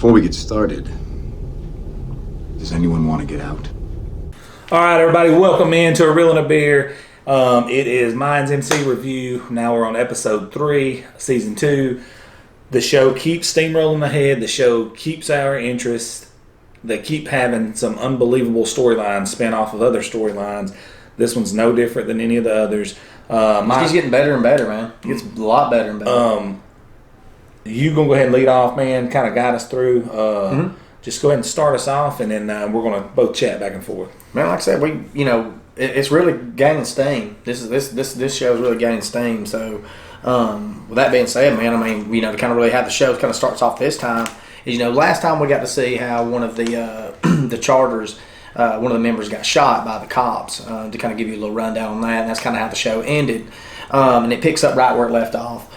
Before we get started, does anyone want to get out? All right, everybody, welcome into A Reel and a Beer. It is Mayans MC Review. Now we're on episode 3, season 2. The show keeps steamrolling ahead. The show keeps our interest. They keep having some unbelievable storylines spin off of other storylines. This one's no different than any of the others. He's getting better and better, man. He gets a lot better and better. You gonna go ahead and lead off, man? Kind of guide us through. Just go ahead and start us off, and then we're gonna both chat back and forth. Man, like I said, it's really gaining steam. This show is really gaining steam. So, with that being said, man, I mean, to kind of really how the show kind of starts off this time is, last time we got to see how one of the the charters. One of the members got shot by the cops. To kind of give you a little rundown on that, and that's kind of how the show ended. And it picks up right where it left off.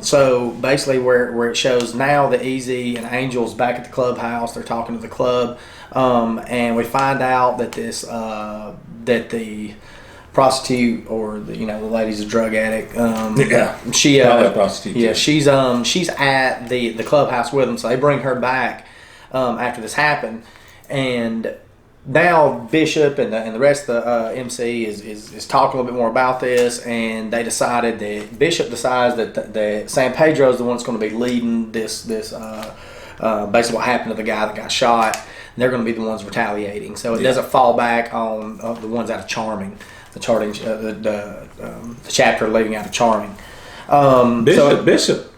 So basically, where it shows now that Easy and Angel's back at the clubhouse. They're talking to the club, and we find out that that the prostitute or the lady's a drug addict. She prostitute. Yeah, she's at the clubhouse with them. So they bring her back after this happened, and now Bishop and the rest of the MC is talking a little bit more about this, and they decided that Bishop decides that San Pedro is the one that's going to be leading this basically what happened to the guy that got shot. And they're going to be the ones retaliating, so it doesn't fall back on the ones out of Charming, the chapter leaving out of Charming. Bishop,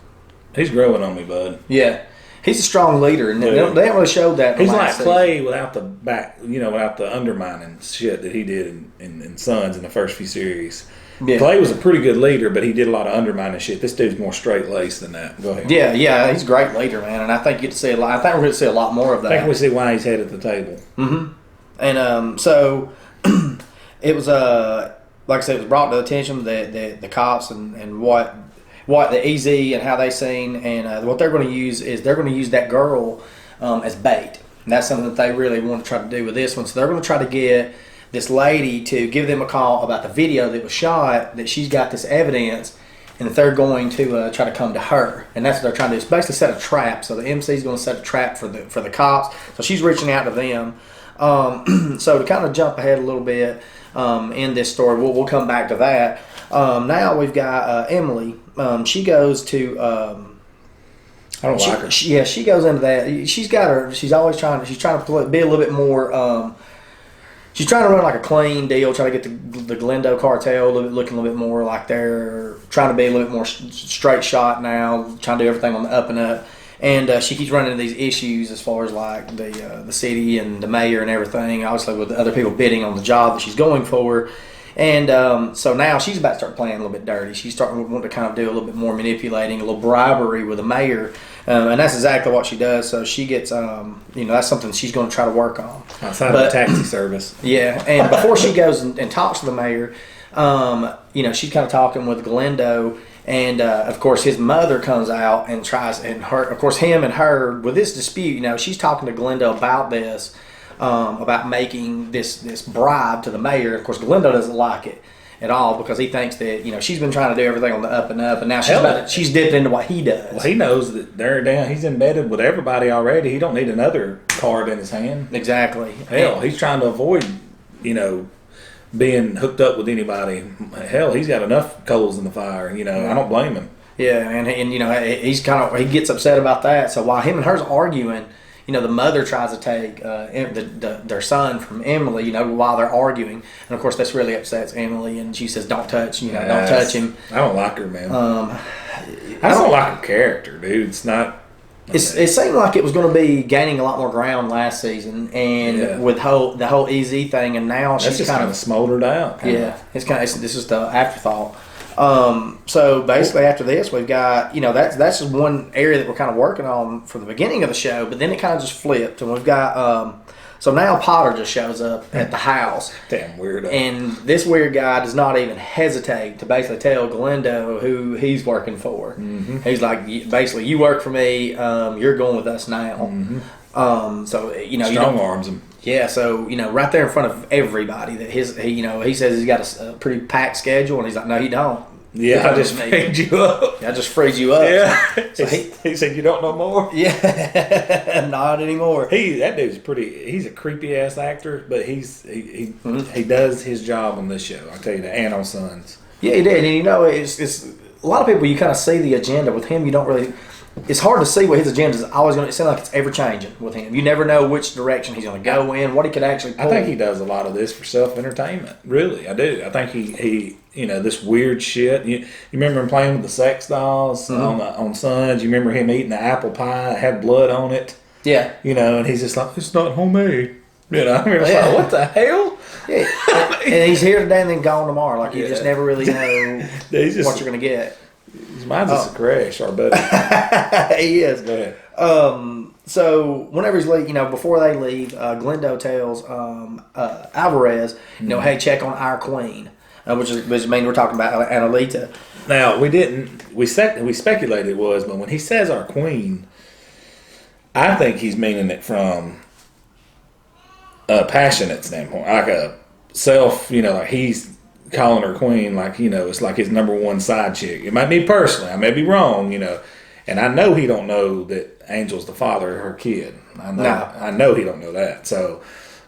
he's growing on me, bud. Yeah. He's a strong leader, and they haven't really showed that. He's like Clay without the back, without the undermining shit that he did in Sons in the first few series. Yeah. Clay was a pretty good leader, but he did a lot of undermining shit. This dude's more straight laced than that. Go ahead. Yeah, he's a great leader, man, and I think you get to see a lot. I think we're going to see a lot more of that. I think we see why he's head at the table. Mm-hmm. And so it was like I said, it was brought to the attention that the cops and what the Easy and how they seen, and what they're going to use is they're going to use that girl as bait. And that's something that they really want to try to do with this one. So they're going to try to get this lady to give them a call about the video that was shot, that she's got this evidence, and that they're going to try to come to her. And that's what they're trying to do. It's basically set a trap. So the MC is going to set a trap for the cops. So she's reaching out to them. So to kind of jump ahead a little bit in this story, we'll come back to that. Now we've got Emily. She goes to. I don't like her. She goes into that. She's got her. She's always trying to be a little bit more. She's trying to run like a clean deal, trying to get the Glendo cartel looking a little bit more like they're trying to be a little bit more straight shot now, trying to do everything on the up and up. And she keeps running into these issues as far as like the city and the mayor and everything. Obviously, with the other people bidding on the job that she's going for. And so now she's about to start playing a little bit dirty. She's starting to want to kind of do a little bit more manipulating, a little bribery with the mayor. And that's exactly what she does. So she gets, that's something she's going to try to work on. Outside of the taxi service. Yeah. And before she goes and talks to the mayor, she's kind of talking with Glendo. And, of course, his mother comes out and tries, and her, of course, him and her, with this dispute, she's talking to Glendo about this. About making this bribe to the mayor. Of course, Glendo doesn't like it at all because he thinks that she's been trying to do everything on the up and up, and now she's dipped into what he does. Well, he knows that they're down. He's embedded with everybody already. He don't need another card in his hand. Exactly. Hell, he's trying to avoid being hooked up with anybody. Hell, he's got enough coals in the fire. I don't blame him. Yeah, and he's he gets upset about that. So while him and her's arguing. The mother tries to take their son from Emily, while they're arguing. And, of course, this really upsets Emily. And she says, don't touch, don't touch him. I don't like her, man. I don't like her character, dude. It's not... It seemed like it was going to be gaining a lot more ground last season. And with the whole Easy thing. And now she's kind of smoldered out. This is the afterthought. So basically after this we've got, that's just one area that we're kind of working on from the beginning of the show, but then it kind of just flipped and we've got, so now Potter just shows up at the house. Damn weirdo. And this weird guy does not even hesitate to basically tell Glendo who he's working for. Mm-hmm. He's like, basically, you work for me, you're going with us now. Mm-hmm. So, strong arms him. Yeah, so, right there in front of everybody that he says he's got a pretty packed schedule, and he's like, no, you don't. Yeah, I just freed you up. I just freed you up. Yeah. So he said, you don't know more? Yeah, not anymore. That dude's he's a creepy ass actor, but he does his job on this show. I'll tell you that, and on Sons. Yeah, he did. And you know, it's a lot of people, you kind of see the agenda. With him, you don't really, it's hard to see what his agenda is always going to, it seems like it's ever changing with him. You never know which direction he's going to go in, what he could actually pull. I think he does a lot of this for self-entertainment. Really, I do. I think he this weird shit. You remember him playing with the sex dolls on Sons? You remember him eating the apple pie that had blood on it? Yeah. And he's just like, it's not homemade. I mean, it's like, what the hell? Yeah. And he's here today and then gone tomorrow. Like, you just never really know what you're going to get. His mind's just a crash, our buddy. He is. Go ahead. So whenever he's leave, before they leave, Glendo tells Alvarez, hey, check on our queen, which means we're talking about Annalita. Now we speculated it was, but when he says our queen, I think he's meaning it from a passionate standpoint, like a self, like he's calling her queen, like, it's like his number one side chick. It might be personally, I may be wrong, and I know he don't know that Angel's the father of her kid. I know he don't know that. So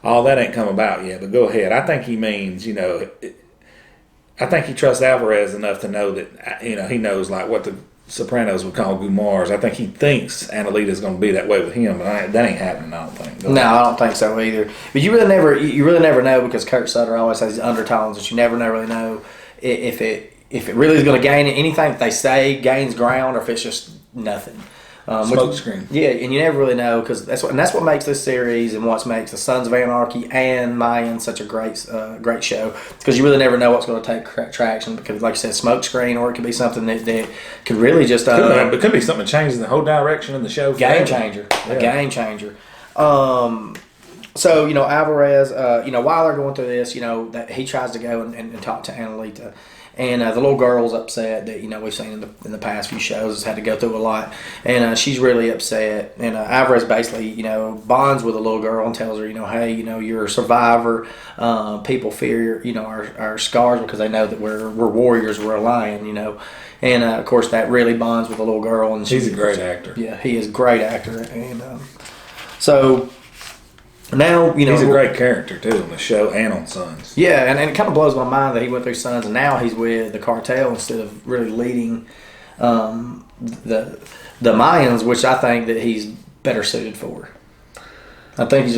all that ain't come about yet, but go ahead. I think he means, I think he trusts Alvarez enough to know that, he knows like what the Sopranos would call Gumars. I think he thinks Annalita's going to be that way with him, but that ain't happening, I don't think. No, I don't think so either. But you really never know, because Kurt Sutter always has these undertones that you never really know if it really is going to gain anything that they say gains ground, or if it's just nothing. Smoke screen. Yeah, and you never really know, because that's what makes this series and what makes the Sons of Anarchy and Mayans such a great show, because you really never know what's going to take traction, because like you said, smoke screen, or it could be something that could really just it could be something that changes the whole direction of the show. Game changer. So Alvarez, while they're going through this, that he tries to go and talk to Annalita. And the little girl's upset that we've seen in the past few shows has had to go through a lot, and she's really upset. And Alvarez basically bonds with the little girl and tells her hey, you're a survivor. People fear our scars because they know that we're warriors, we're a lion. And of course that really bonds with the little girl. And he's a great actor. Yeah, he is a great actor, and so. Now, he's a great character too on the show and on Sons. Yeah, and it kind of blows my mind that he went through Sons and now he's with the cartel instead of really leading the Mayans, which I think that he's better suited for. I think he's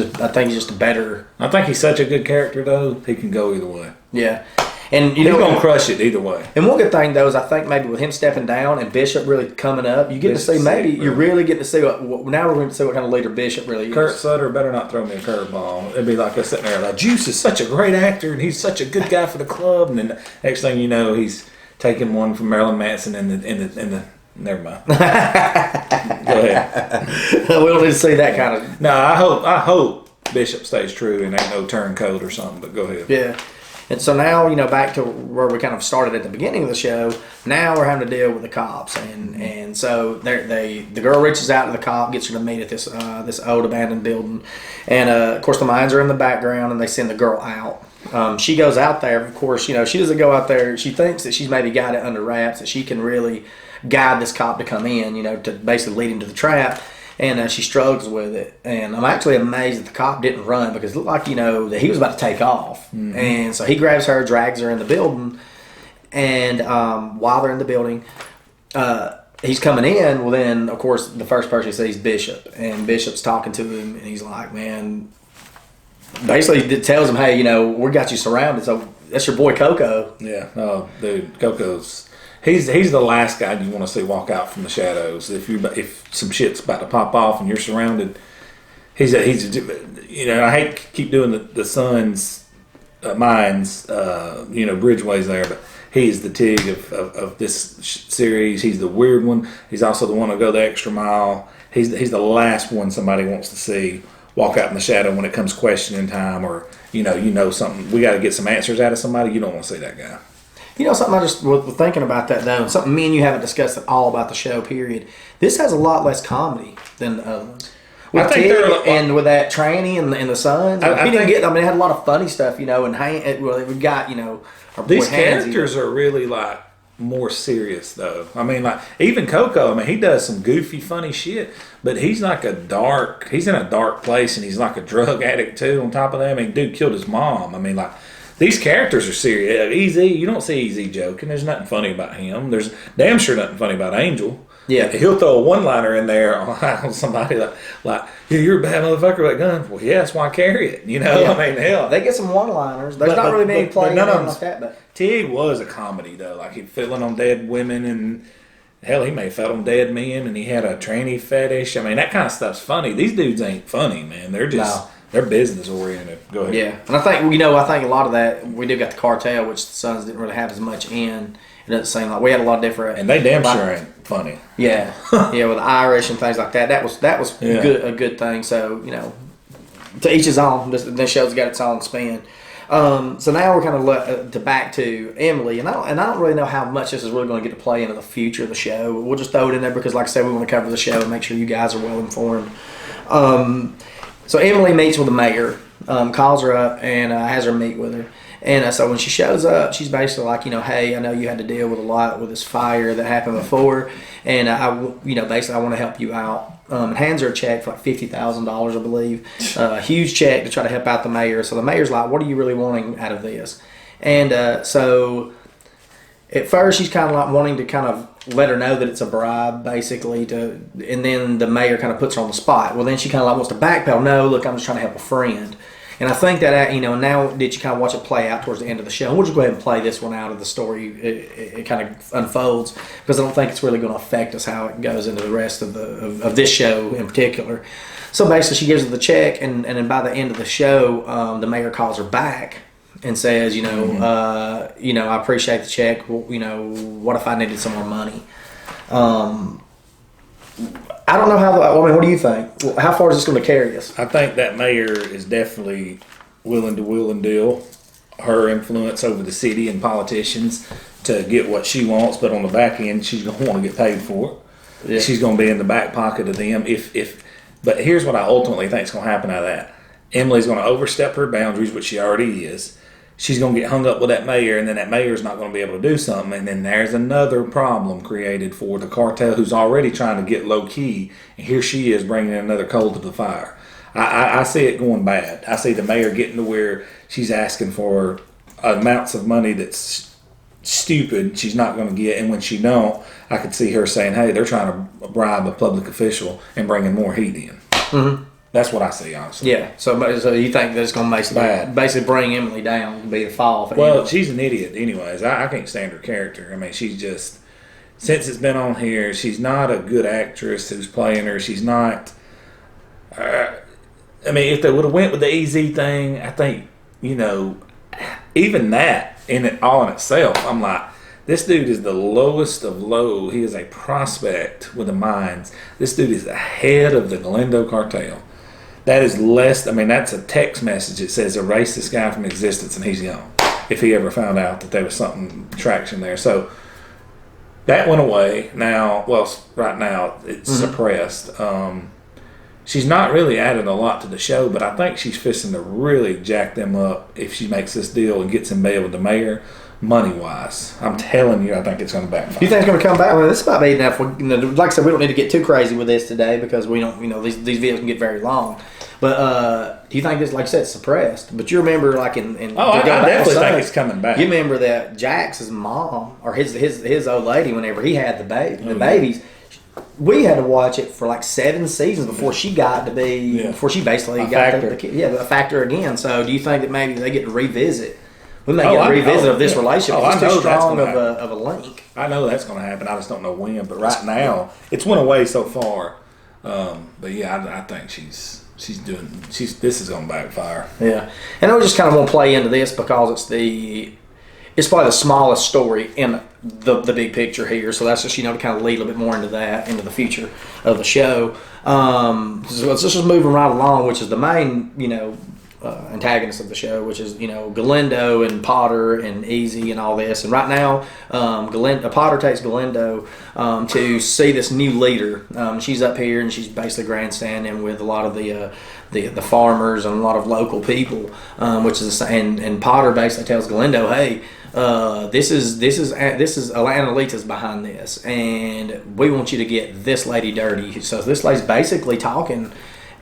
just a better. I think he's such a good character though. He can go either way. Yeah. And he's gonna crush it either way. And one good thing though is I think maybe with him stepping down and Bishop really coming up, you get to see you're really getting to see now we're going to see what kind of leader Bishop really is. Kurt Sutter better not throw me a curveball. It'd be like us sitting there like, Juice is such a great actor and he's such a good guy for the club, and then next thing you know he's taking one from Marilyn Manson in the never mind. Go ahead. We don't need to see that kind of. No, I hope Bishop stays true and ain't no turncoat or something. But go ahead. Yeah. And so now, back to where we kind of started at the beginning of the show. Now we're having to deal with the cops, and so the girl reaches out to the cop, gets her to meet at this old abandoned building, and of course the mines are in the background, and they send the girl out. She goes out there. Of course, she doesn't go out there. She thinks that she's maybe got it under wraps, that she can really guide this cop to come in, to basically lead him to the trap. And she struggles with it. And I'm actually amazed that the cop didn't run, because it looked like, that he was about to take off. Mm-hmm. And so he grabs her, drags her in the building. And while they're in the building, he's coming in. Well, then, of course, the first person he sees is Bishop. And Bishop's talking to him. And he's like, man, basically tells him, hey, we got you surrounded. So that's your boy Coco. Yeah. Oh, dude, Coco's... He's the last guy you want to see walk out from the shadows. If some shit's about to pop off and you're surrounded, I hate to keep doing the Sons Mines, Bridgeways there, but he's the Tig of this series. He's the weird one. He's also the one to go the extra mile. He's the last one somebody wants to see walk out in the shadow when it comes questioning time, or something. We got to get some answers out of somebody. You don't want to see that guy. Something I just was thinking about that though, and something me and you haven't discussed at all about the show, period. This has a lot less comedy than the other ones. With Tig and with that tranny and the Sons, it had a lot of funny stuff, and we've got, our boy these Hansy. characters are really like more serious though. I mean, like even Coco. I mean, he does some goofy, funny shit, but he's in a dark place, and he's like a drug addict too. On top of that, I mean, dude killed his mom. I mean, like these characters are serious. Easy, you don't see Easy joking. There's nothing funny about him. There's damn sure nothing funny about Angel. Yeah, he'll throw a one-liner in there on somebody like you're a bad motherfucker with a gun. Well, yeah, that's why I carry it. You know, I mean, hell, they get some one-liners. There's not really many playing like that. But Tig was a comedy though, like he fiddling on dead women, and hell, he may have fed on dead men, and he had a tranny fetish. I mean, that kind of stuff's funny. These dudes ain't funny, man. They're just they're business oriented. Go ahead. Yeah, and I think a lot of that we do got the cartel, which the Sons didn't really have as much in. It doesn't seem like we had a lot of different, and they damn sure ain't funny. Yeah, yeah, with the Irish and things like that. That was a good thing. So to each his own. This show's got its own spin. So now we're kind of back to Emily, and I don't really know how much this is really going to get to play into the future of the show. We'll just throw it in there because, like I said, we want to cover the show and make sure you guys are well informed. So Emily meets with the mayor, calls her up, and has her meet with her. And so when she shows up, she's basically like, hey, I know you had to deal with a lot with this fire that happened before, and basically I want to help you out. And hands her a check for like $50,000, I believe, a huge check to try to help out the mayor. So the mayor's like, what are you really wanting out of this? And so at first she's kind of like wanting to kind of let her know that it's a bribe, basically, and then the mayor kind of puts her on the spot. Well, then she kind of like wants to backpedal. No, look, I'm just trying to help a friend. And I think that, now did you kind of watch it play out towards the end of the show? And we'll just go ahead and play this one out of the story. It kind of unfolds because I don't think it's really going to affect us how it goes into the rest of of this show in particular. So basically she gives her the check, and then by the end of the show, the mayor calls her back and says, I appreciate the check. Well, what if I needed some more money? I don't know what do you think? How far is this going to carry us? I think that mayor is definitely willing to wheel and deal her influence over the city and politicians to get what she wants, but on the back end, she's going to want to get paid for it. Yeah. She's going to be in the back pocket of them. But here's what I ultimately think is going to happen out of that. Emily's going to overstep her boundaries, which she already is. She's going to get hung up with that mayor, and then that mayor's not going to be able to do something, and then there's another problem created for the cartel who's already trying to get low-key, and here she is bringing another coal to the fire. I see it going bad. I see the mayor getting to where she's asking for amounts of money that's stupid she's not going to get, and when she don't, I could see her saying, hey, they're trying to bribe a public official and bringing more heat in. Mm-hmm. That's what I see, honestly. Yeah. So you think that's going to basically bring Emily down to be the fall for Well, Emily. she's an idiot anyways. I can't stand her character. I mean, she's just, since it's been on here, she's not a good actress who's playing her. She's not, if they would have went with the EZ thing, I think, even that in itself, I'm like, this dude is the lowest of low. He is a prospect with the mines. This dude is the head of the Glendo cartel. That is that's a text message that says erase this guy from existence and he's gone. If he ever found out that there was something traction there. So that went away. Right now it's suppressed. She's not really added a lot to the show, but I think she's fixing to really jack them up if she makes this deal and gets in bed with the mayor. Money-wise, I'm telling you, I think it's going to backfire. You think it's going to come back? Well, this might be enough. Like I said, we don't need to get too crazy with this today because we don't. These videos can get very long. But do you think this, like I said, suppressed? But you remember, like in I definitely think it's coming back. You remember that Jax's mom or his old lady, whenever he had the babies, we had to watch it for like 7 seasons before she got to be before she basically got the kid. Yeah, a factor again. So do you think that maybe they get to revisit? We may get a revisit of this relationship. It's too strong of a link. I know that's going to happen. I just don't know when. But right now, it's went away so far. But yeah, I think this is going to backfire. Yeah, and I just kind of want to play into this because it's probably the smallest story in the big picture here. So that's just to kind of lead a little bit more into the future of the show. So let's just moving right along, which is the main antagonists of the show, which is Galindo and Potter and Easy and all this. And right now, Potter takes Galindo to see this new leader. She's up here and she's basically grandstanding with a lot of the farmers and a lot of local people, which is and Potter basically tells Galindo, hey. This is Annalita's behind this, and we want you to get this lady dirty. So this lady's basically talking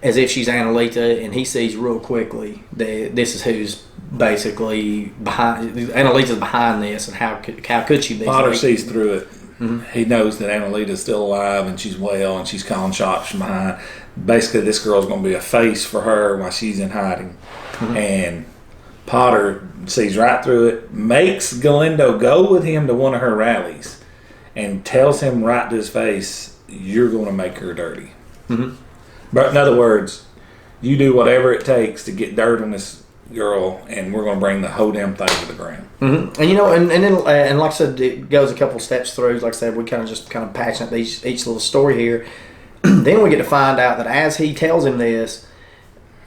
as if she's Annalita, and he sees real quickly that this is who's basically behind. Annalita's behind this, and how could she be? Potter sees through it. Mm-hmm. He knows that Annalita's still alive and she's well, and she's calling shots from behind. Basically, this girl's going to be a face for her while she's in hiding, and Potter sees right through it, makes Galindo go with him to one of her rallies, and tells him right to his face, "You're going to make her dirty." Mm-hmm. But in other words, you do whatever it takes to get dirt on this girl, and we're going to bring the whole damn thing to the ground. Mm-hmm. And then like I said, it goes a couple steps through. Like I said, we kind of patching up each little story here. Then we get to find out that as he tells him this,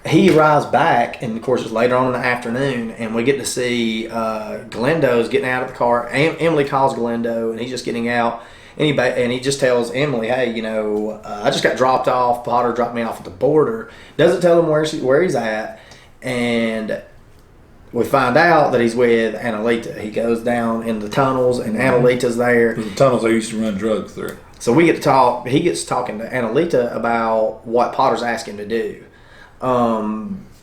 he arrives back, and of course it's later on in the afternoon, and we get to see Galindo's getting out of the car. Emily calls Galindo, and he's just getting out, and he just tells Emily, "Hey, I just got dropped off. Potter dropped me off at the border." Doesn't tell him where he's at, and we find out that he's with Annalita. He goes down in the tunnels, and Annalita's there. The tunnels they used to run drugs through. So we get to talk. He gets talking to Annalita about what Potter's asking to do.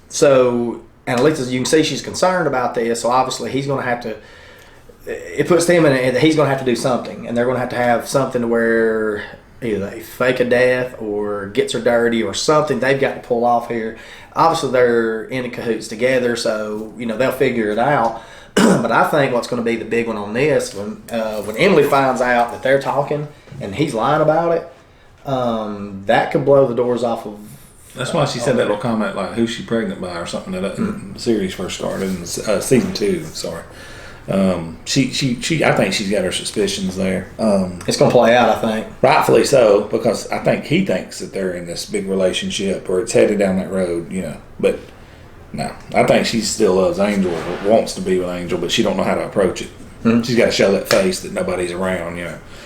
So Annalita, you can see she's concerned about this. So obviously he's going to have to. It puts them in that he's going to have to do something, and they're going to have something to where either they fake a death or gets her dirty or something they've got to pull off here. Obviously they're in the cahoots together, so they'll figure it out. But I think what's going to be the big one on this when Emily finds out that they're talking and he's lying about it, that could blow the doors off of. That's why she said that little comment like "who's she pregnant by" or something that the series first started in season 2. Sorry, she I think she's got her suspicions there. It's going to play out, I think, rightfully so, because I think he thinks that they're in this big relationship or it's headed down that road, But no, I think she still loves Angel, or wants to be with Angel, but she don't know how to approach it. Mm-hmm. She's got to show that face that nobody's around,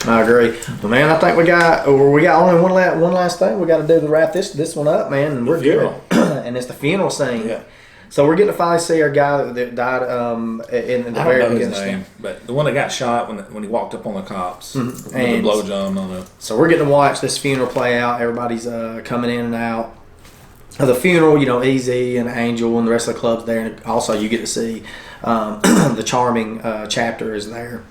I agree. Well, man, I think we got only one last thing we got to do to wrap this one up, man, and we're good. And it's the funeral scene. Yeah. So we're getting to finally see our guy that died in the very beginning. His name, but the one that got shot when he walked up on the cops, and the blowjob on the. So we're getting to watch this funeral play out. Everybody's coming in and out of the funeral. Easy and Angel and the rest of the club's there, and also you get to see the charming chapter is there.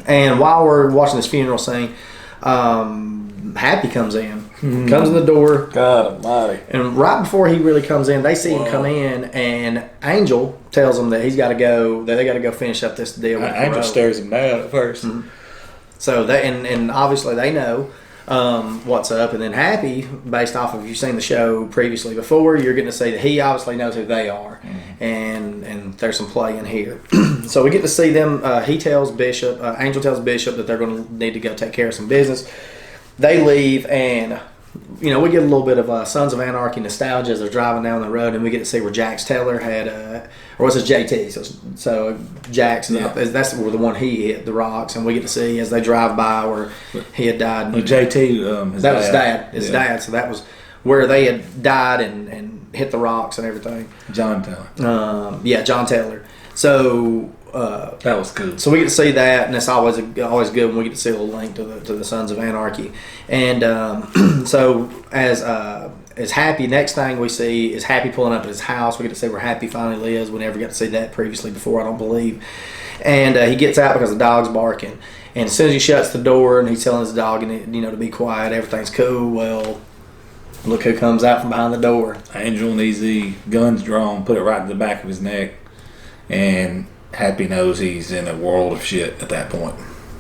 And while we're watching this funeral scene, Happy comes in. Comes in the door. God almighty. And right before he really comes in, they see him come in, and Angel tells him that he's got to go, that they got to go finish up this deal with Angel stares him down at first. Mm-hmm. So they and obviously they know what's up, and then Happy, based off of you've seen the show previously before, you're getting to see that he obviously knows who they are, and there's some play in here. So we get to see them. He tells Bishop, Angel tells Bishop that they're going to need to go take care of some business. They leave, and we get a little bit of Sons of Anarchy nostalgia as they're driving down the road, and we get to see where Jax Teller had, or was it JT? So Jax, that's where the one he hit the rocks, and we get to see as they drive by where he had died. Well, JT, his dad. His dad. So that was where they had died and hit the rocks and everything. John Teller. John Teller. So. That was cool. So we get to see that, and it's always good when we get to see a little link to the Sons of Anarchy. And so as Happy, next thing we see is Happy pulling up at his house. We get to see where Happy finally lives. We never got to see that previously before, I don't believe. And he gets out because the dog's barking. And as soon as he shuts the door and he's telling his dog, to be quiet, everything's cool. Well, look who comes out from behind the door. Angel and Easy, guns drawn, put it right in the back of his neck, and Happy knows he's in a world of shit at that point.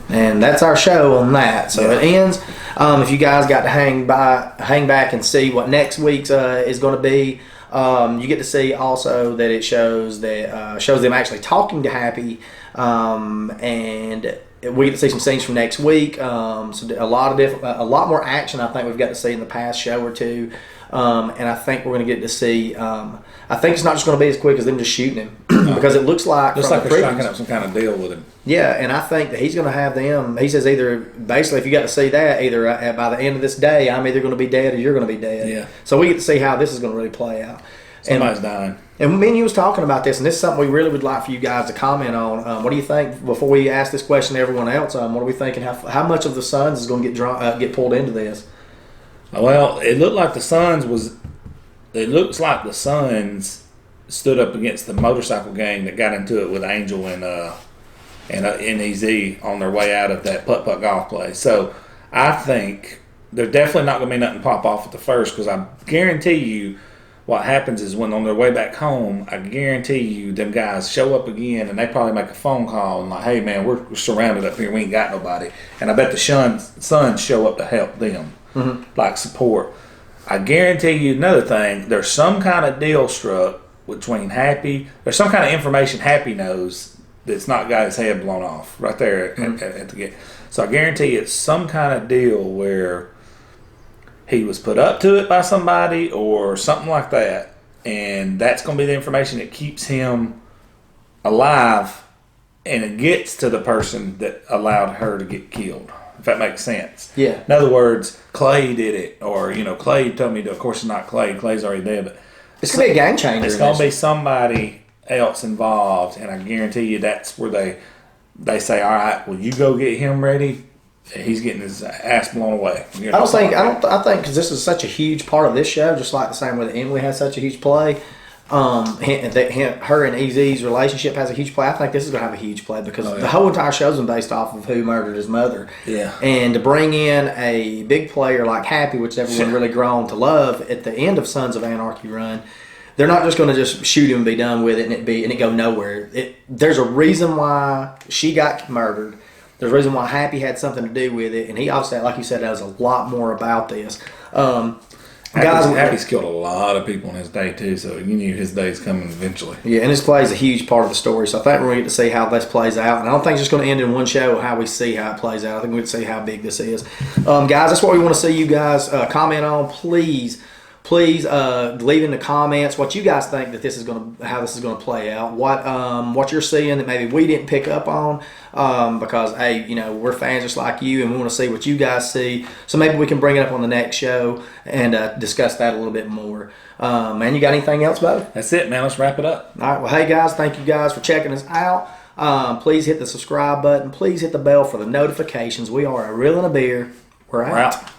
And that's our show on that. So it ends. If you guys got to hang back and see what next week's is going to be, you get to see also that it shows them actually talking to Happy, and we get to see some scenes from next week. So a lot more action. I think we've got to see in the past show or two, and I think we're going to get to see. I think it's not just going to be as quick as them just shooting him because it looks like they're striking up some kind of deal with him. Yeah, and I think that he's going to have them. He says either basically if you got to see that either by the end of this day, I'm either going to be dead or you're going to be dead. Yeah. So we get to see how this is going to really play out. Somebody's dying. And me and you was talking about this, and this is something we really would like for you guys to comment on. What do you think before we ask this question to everyone else? What are we thinking? How much of the Suns is going to get pulled into this? Well, it looks like the Suns stood up against the motorcycle gang that got into it with Angel and NEZ on their way out of that putt-putt golf place. So I think there's definitely not going to be nothing pop off at the first, because I guarantee you what happens is when on their way back home, I guarantee you them guys show up again and they probably make a phone call and like, hey man, we're surrounded up here. We ain't got nobody. And I bet the Suns show up to help them, like support. I guarantee you another thing, there's some kind of deal struck between Happy. There's some kind of information Happy knows that's not got his head blown off right there at the gate. So I guarantee it's some kind of deal where he was put up to it by somebody or something like that, and that's going to be the information that keeps him alive, and it gets to the person that allowed her to get killed, if that makes sense. Yeah. In other words, Clay did it, or Clay told me to. Of course, it's not Clay. Clay's already dead, but it's going to be a game changer. It's going to be somebody else involved, and I guarantee you that's where they say, all right, well, you go get him ready. He's getting his ass blown away. I think because this is such a huge part of this show, just like the same way that Emily has such a huge play. Her and EZ's relationship has a huge play. I think this is going to have a huge play because the whole entire show's been based off of who murdered his mother. Yeah. And to bring in a big player like Happy, which everyone really grown to love at the end of Sons of Anarchy run, they're not just going to just shoot him and be done with it and it go nowhere. There's a reason why she got murdered. There's a reason why Happy had something to do with it, and he also, like you said, knows a lot more about this. Happy's killed a lot of people in his day too, so you knew his day's coming eventually. Yeah, and this plays a huge part of the story, so I think we're going to get to see how this plays out. And I don't think it's just going to end in one show how we see how it plays out. I think we're going to see how big this is. Guys, that's what we want to see you guys comment on. Please leave in the comments what you guys think that how this is going to play out. What you're seeing that maybe we didn't pick up on, because hey, we're fans just like you, and we want to see what you guys see. So maybe we can bring it up on the next show and discuss that a little bit more. Man, you got anything else, Bo? That's it, man. Let's wrap it up. All right. Well, hey guys, thank you guys for checking us out. Please hit the subscribe button. Please hit the bell for the notifications. We are a Reel and a Beer. We're out.